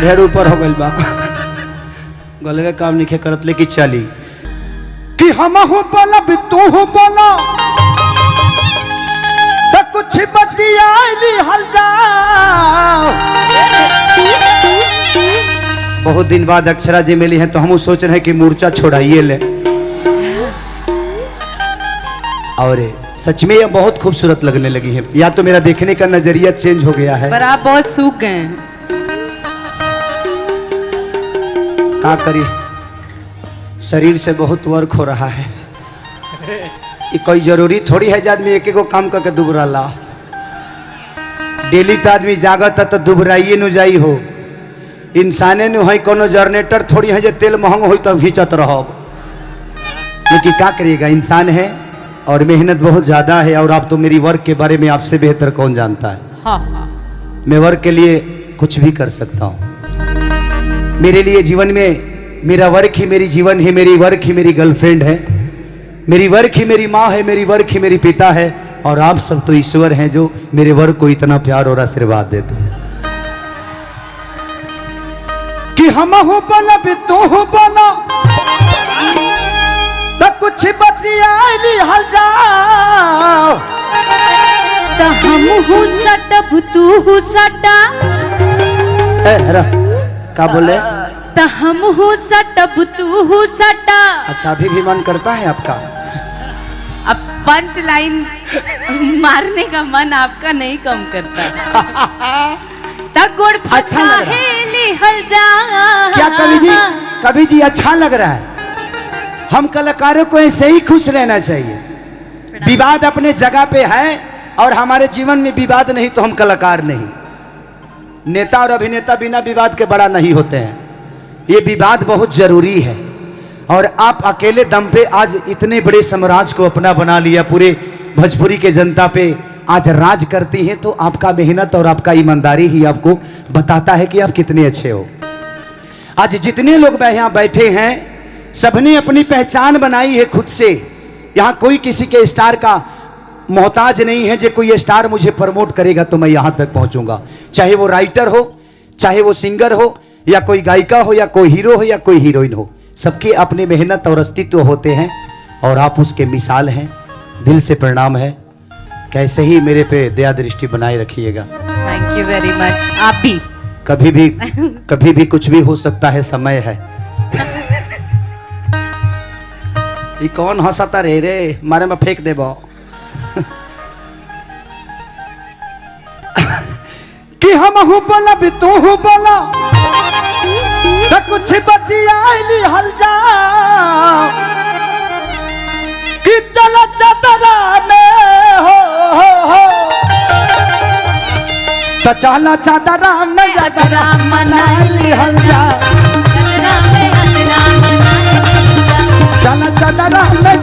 ढेर ऊपर हो गइल बा गलवे काम नहीं करत लेके चली कि हम हो बोला भी तू हो बोला तो कुछ बतियाली हल जाओ। बहुत दिन बाद अक्षरा जी मिली हैं तो हम सोच रहे हैं कि मूर्छा छोड़ाइए ले। और सच में ये बहुत खूबसूरत लगने लगी है, या तो मेरा देखने का नजरिया चेंज हो गया है। पर आप बहुत सूख गए हैं। क्या करिए, शरीर से बहुत वर्क हो रहा है। ये कोई जरूरी थोड़ी है आदमी एक एक काम करके दुबरा ला। डेली तो आदमी जागत तो दुबराइए न जाई हो। इंसाने न है कोनो जनरेटर थोड़ी है जो तेल महंग हो तो घींचत रहो। लेकिन क्या करिएगा, इंसान है और मेहनत बहुत ज़्यादा है। और आप तो मेरी वर्क के बारे में आपसे बेहतर कौन जानता है। हाँ। मैं वर्क के लिए कुछ भी कर सकता हूँ। मेरे लिए जीवन में मेरा वर्क ही मेरी जीवन है, मेरी वर्क ही मेरी गर्लफ्रेंड है, मेरी वर्क ही मेरी माँ है, मेरी वर्क ही मेरी पिता है। और आप सब तो ईश्वर हैं जो मेरे वर्क को इतना प्यार और आशीर्वाद देते हैं कि हम हो बोला भी तू हो बोला तो कुछ बतियाली हल जाओ। तो हम हूँ सटब तू हूँ सटा। क्या बोले? तो हम हूँ सटब तू हूँ सटा। अच्छा, अभी भी मन करता है आपका? अब पंच लाइन मारने का मन आपका नहीं कम करता। तगुड़ अच्छा लग रहा हेली हल जा। क्या कवि जी अच्छा लग रहा है। हम कलाकारों को ऐसे ही खुश रहना चाहिए। विवाद अपने जगह पे है और हमारे जीवन में विवाद नहीं तो हम कलाकार नहीं। नेता और अभिनेता बिना विवाद के बड़ा नहीं होते हैं। ये विवाद बहुत जरूरी है। और आप अकेले दम पे आज इतने बड़े साम्राज्य को अपना बना लिया, पूरे भोजपुरी के जनता पे आज राज करती हैं। तो आपका मेहनत और आपका ईमानदारी ही आपको बताता है कि आप कितने अच्छे हो। आज जितने लोग यहाँ बैठे हैं सबने अपनी पहचान बनाई है खुद से। यहाँ कोई किसी के स्टार का मोहताज नहीं है। जो कोई स्टार मुझे प्रमोट करेगा तो मैं यहाँ तक पहुँचूंगा, चाहे वो राइटर हो, चाहे वो सिंगर हो, या कोई गायिका हो, या कोई हीरो हो, या कोई हीरोइन हो। सबके अपने मेहनत और अस्तित्व होते हैं और आप उसके मिसाल हैं। दिल से प्रणाम है। कैसे ही मेरे पे दया दृष्टि बनाए रखिएगा। थैंक यू वेरी मच। आप भी कभी भी कुछ भी हो सकता है, समय है। ये कौन हंसता रे मारे में फेंक देबो। कि हम हूँ बोला भी तू हूँ बोला तो कुछ बतियाली हल जाओ। कि चला चदरा में हो तो चला चदरा में जदरा मनाली हल जाओ। चला चदरा में